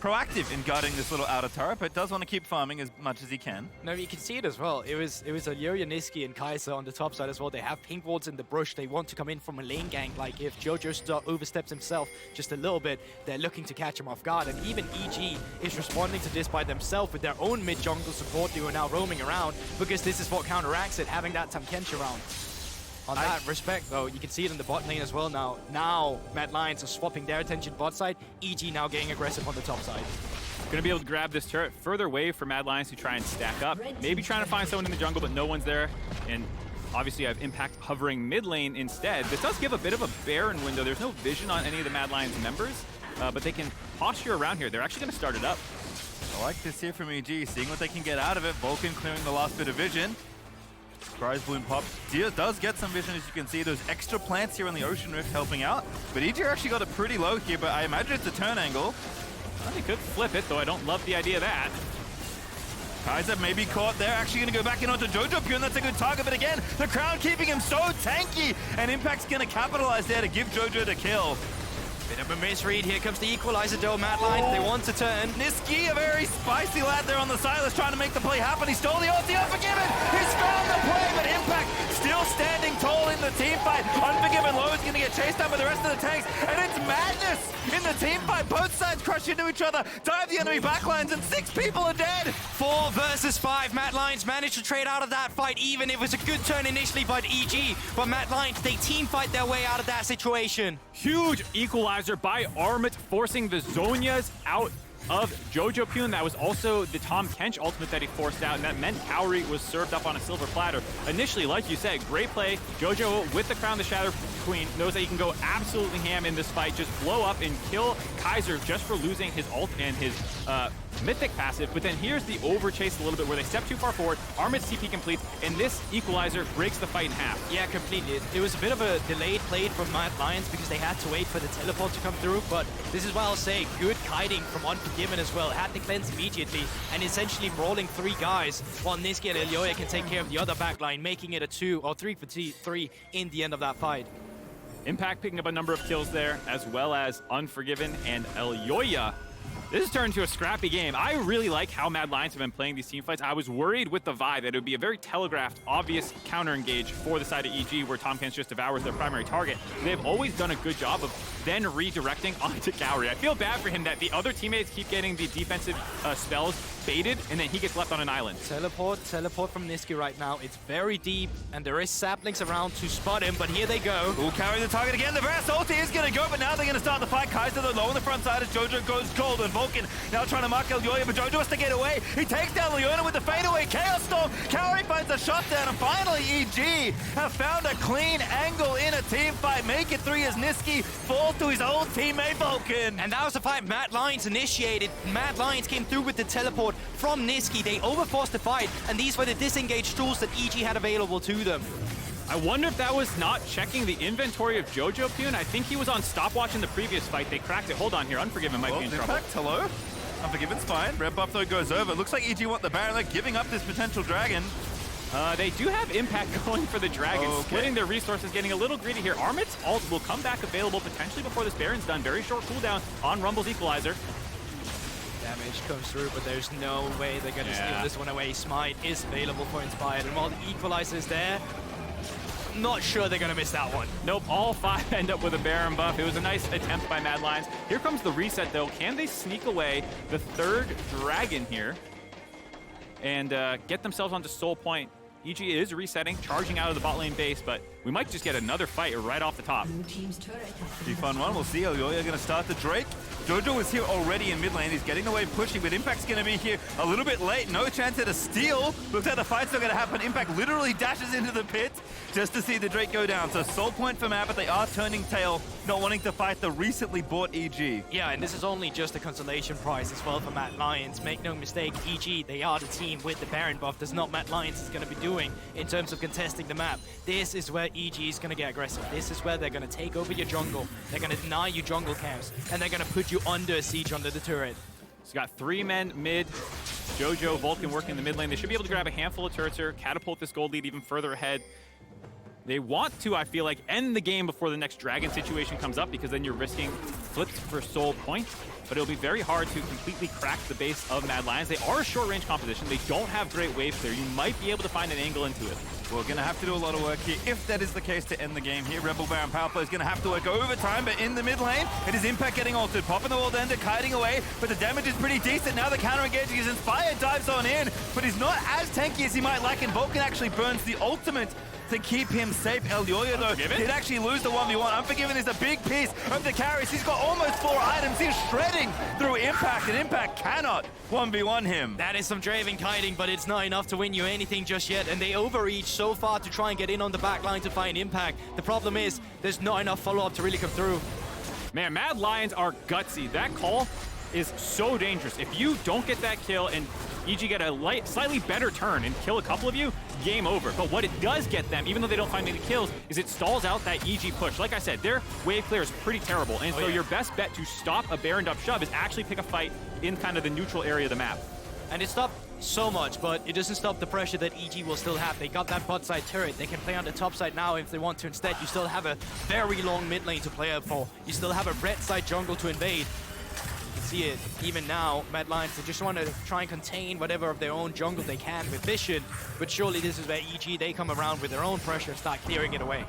Speaker 3: proactive in guarding this little outer turret, but does want to keep farming as much as he can.
Speaker 2: No, you can see it as well. It was Elyoya, Nisqy, and Kaiser on the top side as well. They have pink wards in the brush. They want to come in from a lane gang. Like if Jojo oversteps himself just a little bit, they're looking to catch him off guard. And even EG is responding to this by themselves with their own mid-jungle support duo now roaming around, because this is what counteracts it, having that Tahm Kench around. On that respect, though, you can see it in the bot lane as well now. Now, Mad Lions are swapping their attention bot side. EG now getting aggressive on the top side.
Speaker 1: Gonna be able to grab this turret further away for Mad Lions to try and stack up. Maybe trying to find someone in the jungle, but no one's there. And obviously, I have Impact hovering mid lane instead. This does give a bit of a barren window. There's no vision on any of the Mad Lions members, but they can posture around here. They're actually gonna start it up.
Speaker 3: I like this here from EG, seeing what they can get out of it. Vulcan clearing the last bit of vision. Surprise Bloom pop does get some vision, as you can see. Those extra plants here on the Ocean Rift helping out. But EG actually got it pretty low here, but I imagine it's a turn angle.
Speaker 1: Well, they could flip it, though I don't love the idea of that.
Speaker 3: Kaiser may be caught there, actually going to go back in onto Jojopyun. That's a good target, but again, the crown keeping him so tanky, and Impact's going to capitalize there to give Jojo the kill.
Speaker 2: Bit of a misread. Here comes the equalizer, though. Mad Lions, they want to turn.
Speaker 3: Nisqy, a very spicy lad there on the Sylas, trying to make the play happen. He stole the ulti. Unforgiven! He's found the play, but Impact still standing tall in the team fight. Unforgiven low is going to get chased down by the rest of the tanks, and it's madness in the team fight. Both sides crush into each other, dive the enemy backlines, and 6 people are dead.
Speaker 2: 4 versus 5. Mad Lions managed to trade out of that fight, even if it was a good turn initially by EG. But Mad Lions, they team fight their way out of that situation.
Speaker 1: Huge equalizer by Armut, forcing the Zhonyas out of Jojopyun. That was also the Tahm Kench ultimate that he forced out, and that meant Kaori was served up on a silver platter. Initially, like you said, great play. Jojo, with the Crown the Shadow Queen, knows that he can go absolutely ham in this fight, just blow up and kill Kaiser just for losing his ult and his Mythic passive. But then here's the overchase a little bit where they step too far forward, Armut's TP completes, and this equalizer breaks the fight in half.
Speaker 2: Yeah, completely. It was a bit of a delayed play from Mad Lions because they had to wait for the teleport to come through, but this is why I'll say good kiting from Unforgiven as well. Had the cleanse immediately and essentially brawling 3 guys while Nisqy and Elyoya can take care of the other backline, making it a 2 or 3 for 3 in the end of that fight.
Speaker 1: Impact picking up a number of kills there, as well as Unforgiven and Elyoya. This has turned into a scrappy game. I really like how Mad Lions have been playing these team fights. I was worried with the vibe that it would be a very telegraphed, obvious counter-engage for the side of EG, where Tahm Kench just devours their primary target. They've always done a good job of then redirecting onto Kaori. I feel bad for him that the other teammates keep getting the defensive spells baited, and then he gets left on an island.
Speaker 2: Teleport from Nisqy right now. It's very deep, and there is saplings around to spot him, but here they go.
Speaker 3: Will carry the target again. The Varus ulti is going to go, but now they're going to start the fight. Kaiser, low on the front side as Jojo goes cold, and Vulcan now trying to mark Elyoya, but Jojo has to get away. He takes down Leona with the fadeaway Chaos Storm. Kaori finds a shot down, and finally EG have found a clean angle in a team fight. Make it 3 as Nisqy falls to his old teammate Vulcan.
Speaker 2: And that was the fight Mad Lions initiated. Mad Lions came through with the teleport from Nisqy. They overforced the fight, and these were the disengaged tools that EG had available to them.
Speaker 1: I wonder if that was not checking the inventory of Jojopyun. I think he was on stopwatch in the previous fight. They cracked it. Hold on here. Unforgiven might be in trouble.
Speaker 3: Impact, hello? Unforgiven's fine. Red buff though goes over. Looks like EG want the Baron. They're giving up this potential dragon.
Speaker 1: They do have impact going for the dragon, splitting their resources, getting a little greedy here. Armut's ult will come back available potentially before this Baron's done. Very short cooldown on Rumble's Equalizer.
Speaker 2: Damage comes through, but there's no way they're going to steal this one away. Smite is available for Inspired, and while the Equalizer is there, I'm not sure they're going to miss that one.
Speaker 1: Nope, all 5 end up with a Baron buff. It was a nice attempt by Mad Lions. Here comes the reset, though. Can they sneak away the 3rd dragon here and get themselves onto Soul Point? EG is resetting, charging out of the bot lane base, but we might just get another fight right off the top.
Speaker 3: Be fun one. We'll see. Elyoya going to start the Drake. Jojo is here already in mid lane. He's getting the wave pushing, but Impact's going to be here a little bit late. No chance at a steal. Looks like the fight's not going to happen. Impact literally dashes into the pit just to see the Drake go down. So Soul Point for Matt, but they are turning tail, not wanting to fight the recently bought EG.
Speaker 2: Yeah, and this is only just a consolation prize as well for Mad Lions. Make no mistake, EG, they are the team with the Baron buff. There's not Mad Lions is going to be doing in terms of contesting the map. This is where EG is going to get aggressive. This is where they're going to take over your jungle. They're going to deny you jungle camps, and they're going to put you under siege under the turret.
Speaker 1: So got 3 men mid. Jojo, Vulcan working the mid lane. They should be able to grab a handful of turrets here, catapult this gold lead even further ahead. They want to, I feel like, end the game before the next dragon situation comes up, because then you're risking flips for Soul Point. But it'll be very hard to completely crack the base of Mad Lions. They are a short-range composition. They don't have great wave clear. You might be able to find an angle into it.
Speaker 3: We're going to have to do a lot of work here, if that is the case, to end the game here. Rebel Baron power play is going to have to work overtime, but in the mid lane, it is Impact getting altered. Popping the wall ender, kiting away, but the damage is pretty decent. Now the counter-engaging is Inspired, dives on in, but he's not as tanky as he might like, and Vulcan actually burns the ultimate to keep him safe. Elyoya, though, did actually lose the 1v1. Unforgiven is a big piece of the carries. He's got almost 4 items. He's shredding through Impact, and Impact cannot 1v1 him.
Speaker 2: That is some Draven kiting, but it's not enough to win you anything just yet, and they overreach so far to try and get in on the back line to find Impact. The problem is, there's not enough follow-up to really come through.
Speaker 1: Man, Mad Lions are gutsy. That call is so dangerous. If you don't get that kill and EG get a slightly better turn and kill a couple of you, game over. But what it does get them, even though they don't find any kills, is it stalls out that EG push. Like I said, their wave clear is pretty terrible, and so your best bet to stop a Baron up shove is actually pick a fight in kind of the neutral area of the map.
Speaker 2: And it stopped so much, but it doesn't stop the pressure that EG will still have. They got that bot side turret. They can play on the top side now if they want to. Instead, you still have a very long mid lane to play up for. You still have a red side jungle to invade. See it even now. Mad Lions, they just want to try and contain whatever of their own jungle they can with vision, but surely this is where EG, they come around with their own pressure, start clearing it away.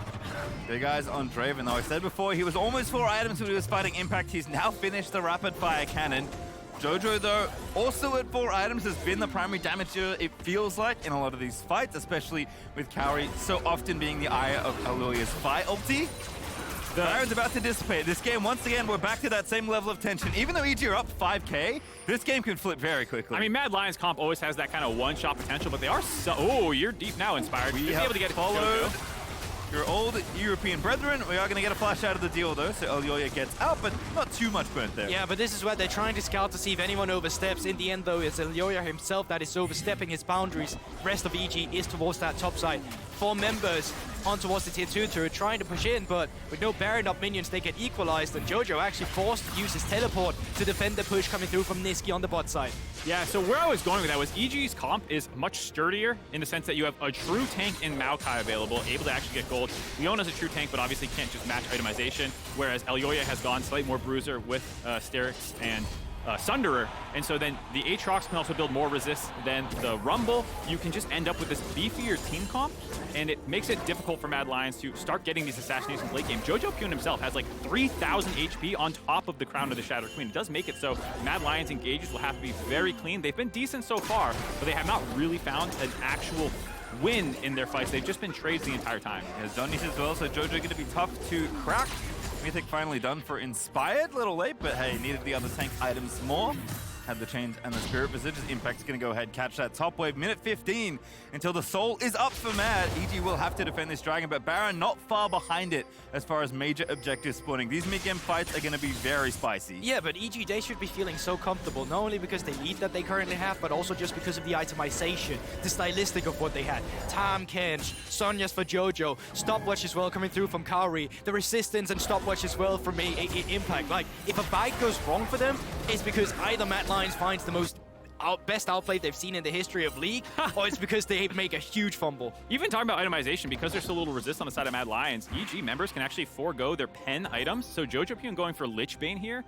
Speaker 3: Big eyes on Draven, though. I said before, he was almost 4 items when he was fighting Impact. He's now finished the rapid fire cannon. Jojo, though, also at 4 items, has been the primary damager, it feels like, in a lot of these fights, especially with Kaori so often being the eye of Elyoya's fight ulti. The Baron's about to dissipate. This game, once again, we're back to that same level of tension. Even though EG are up 5k, this game can flip very quickly.
Speaker 1: I mean, Mad Lions comp always has that kind of one-shot potential, but they are so... Oh, you're deep now, Inspired.
Speaker 3: We
Speaker 1: be able to get
Speaker 3: followed your old European brethren. We are going to get a flash out of the deal, though, so Elyoya gets out, but not too much burnt there.
Speaker 2: Yeah, but this is where they're trying to scout to see if anyone oversteps. In the end, though, it's Elyoya himself that is overstepping his boundaries. Rest of EG is towards that top side. 4 members on towards the tier 2 turret, trying to push in, but with no Baron up minions, they get equalized, and Jojo actually forced to use his teleport to defend the push coming through from Nisqy on the bot side.
Speaker 1: Yeah, so where I was going with that was EG's comp is much sturdier in the sense that you have a true tank in Maokai available, able to actually get gold. Leona's a true tank, but obviously can't just match itemization, whereas Elyoya has gone slightly more bruiser with Sterix and Sunderer, and so then the Aatrox can also build more resist than the Rumble. You can just end up with this beefier team comp, and it makes it difficult for Mad Lions to start getting these assassinations late game. Jojopyun himself has like 3,000 HP on top of the Crown of the Shattered Queen. It does make it so Mad Lions engages will have to be very clean. They've been decent so far, but they have not really found an actual win in their fights. They've just been trades the entire time.
Speaker 3: As Donnie's as well, so Jojo going to be tough to crack. Mythic finally done for Inspired. Little late, but hey, needed the other tank items more. had the change and the Spirit Visage. Impact's going to go ahead, catch that top wave. Minute 15 until the soul is up for Mad. EG will have to defend this dragon, but Baron not far behind it as far as major objectives spawning. These mid-game fights are going to be very spicy.
Speaker 2: Yeah, but EG, they should be feeling so comfortable, not only because they lead that they currently have, but also just because of the itemization, the stylistic of what they had. Tahm, Kench, Sonya's for Jojo, stopwatch as well coming through from Kaori, the resistance and stopwatch as well from Impact. Like, if a fight goes wrong for them, it's because either Mad Lions finds the best outplay they've seen in the history of League, or it's because they make a huge fumble.
Speaker 1: Even talking about itemization, because there's so little resist on the side of Mad Lions, EG members can actually forego their pen items. So Jojopyun going for Lich Bane here,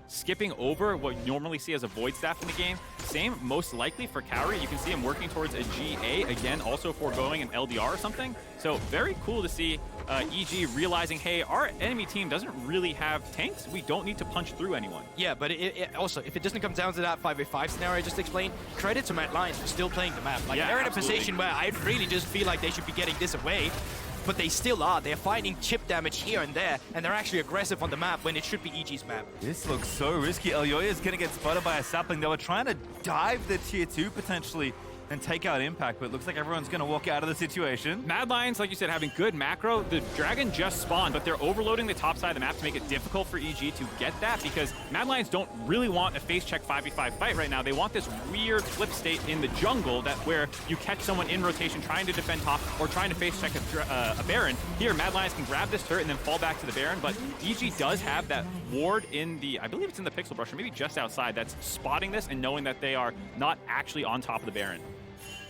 Speaker 1: skipping over what you normally see as a Void Staff in the game. Same, most likely for Kaori. You can see him working towards a GA, again, also foregoing an LDR or something. So very cool to see EG realizing, hey, our enemy team doesn't really have tanks. We don't need to punch through anyone.
Speaker 2: Yeah, but it also, if it doesn't come down to that 5v5 scenario I just explained, credit to Mad Lions for still playing the map. Like,
Speaker 1: yeah,
Speaker 2: they're in
Speaker 1: absolutely.
Speaker 2: a position where I really just feel like they should be getting this away. But they still are. They're fighting chip damage here and there, and they're actually aggressive on the map when it should be EG's map.
Speaker 3: This looks so risky. Elyoya is going to get spotted by a sapling. They were trying to dive the tier 2 potentially and take out Impact, but it looks like everyone's going to walk out of the situation.
Speaker 1: Mad Lions, like you said, having good macro. The dragon just spawned, but they're overloading the top side of the map to make it difficult for EG to get that, because Mad Lions don't really want a face check 5v5 fight right now. They want this weird flip state in the jungle that where you catch someone in rotation trying to defend top or trying to face check a Baron. Here, Mad Lions can grab this turret and then fall back to the Baron, but EG does have that ward in the, I believe it's in the Pixel Brush, or maybe just outside, that's spotting this and knowing that they are not actually on top of the Baron.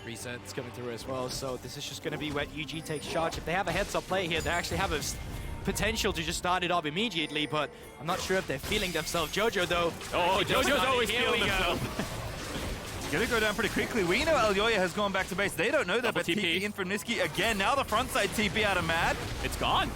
Speaker 2: Reset's coming through as well, so this is just going to be where EG takes charge. If they have a heads-up play here, they actually have a potential to just start it up immediately, but I'm not sure if they're feeling themselves. Jojo, though.
Speaker 1: Oh, Jojo's always feeling himself.
Speaker 3: Gonna go down pretty quickly. We know Elyoya has gone back to base. They don't know that,
Speaker 1: Double
Speaker 3: but TP
Speaker 1: TP
Speaker 3: in from Nisqy again. Now the front side TP out of Mad.
Speaker 1: It's gone.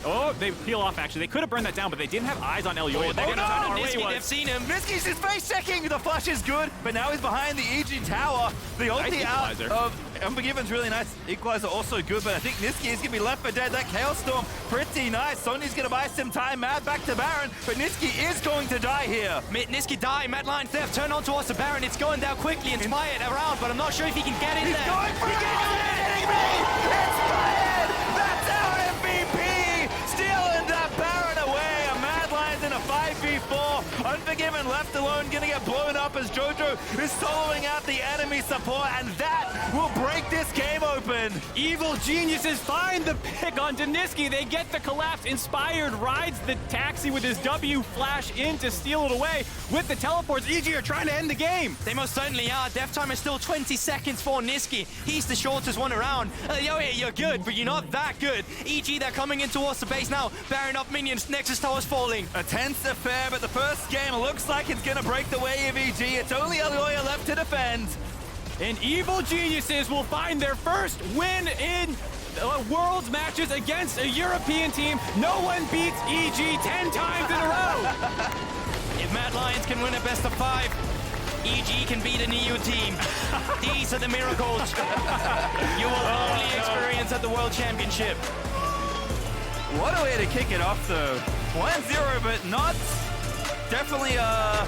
Speaker 1: Oh, they peel off, actually. They could have burned that down, but they didn't have eyes on Elyoya.
Speaker 2: Oh, no,
Speaker 1: Nisqy,
Speaker 2: they've seen him.
Speaker 3: Nisqy's just face checking. The flash is good, but now he's behind the EG tower. The ulti out of Unforgiven's really nice. Equalizer also good, but I think Nisqy is gonna be left for dead. That Chaos Storm, pretty nice. Sonya's gonna buy some time. Mad back to Baron, but Nisqy is going to die here.
Speaker 2: Nisqy die. Mad Lions theft. Turn on towards the Baron. It's going down quickly. Inspired around, but I'm not sure if he can get in there.
Speaker 3: He's going for it. Kidding me? Inspired. That's our MVP. Stealing that Baron away. A Mad Lions in a 5v4. Unforgiven left alone, gonna get blown up as Jojo is soloing out the enemy support, and that will break this game open.
Speaker 1: Evil geniuses find the pick onto Nisqy. They get the collapse. Inspired rides the taxi with his W, flash in to steal it away. With the teleports, EG are trying to end the game.
Speaker 2: They most certainly are. Death time is still 20 seconds for Nisqy. He's the shortest one around. Elyoya, you're good, but you're not that good. EG, they're coming in towards the base now. Baron up minions. Nexus tower's falling.
Speaker 3: A tense affair, but the first game looks like it's gonna break the way of EG. It's only Elyoya left to defend.
Speaker 1: And Evil Geniuses will find their first win in Worlds matches against a European team. No one beats EG 10 times in a row.
Speaker 2: If Mad Lions can win a best of 5, EG can beat an EU team. These are the miracles you will only experience at the World Championship.
Speaker 3: What a way to kick it off, though. 1-0, but not definitely a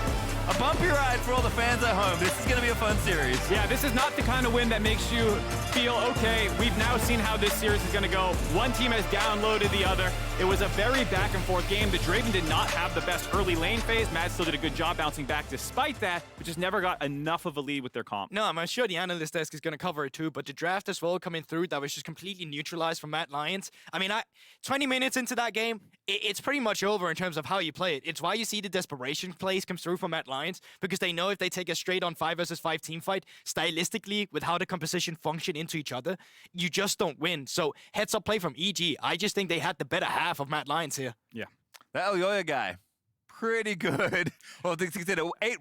Speaker 3: bumpy ride for all the fans at home. This is going to be a fun series.
Speaker 1: Yeah, this is not the kind of win that makes you feel, okay, we've now seen how this series is going to go. One team has downloaded the other. It was a very back and forth game. The Draven did not have the best early lane phase. Mad still did a good job bouncing back despite that, but just never got enough of a lead with their comp.
Speaker 2: No, I'm sure the analyst desk is going to cover it too, but the draft as well coming through, that was just completely neutralized from Mad Lions. I mean, 20 minutes into that game, it's pretty much over in terms of how you play it. It's why you see the desperation plays come through from Mad Lions, because they know if they take a straight on 5 versus 5 team fight, stylistically, with how the composition function into each other, you just don't win. So heads up play from EG. I just think they had the better half of Mad Lions here.
Speaker 1: Yeah.
Speaker 3: That Elyoya guy, pretty good. Well, 8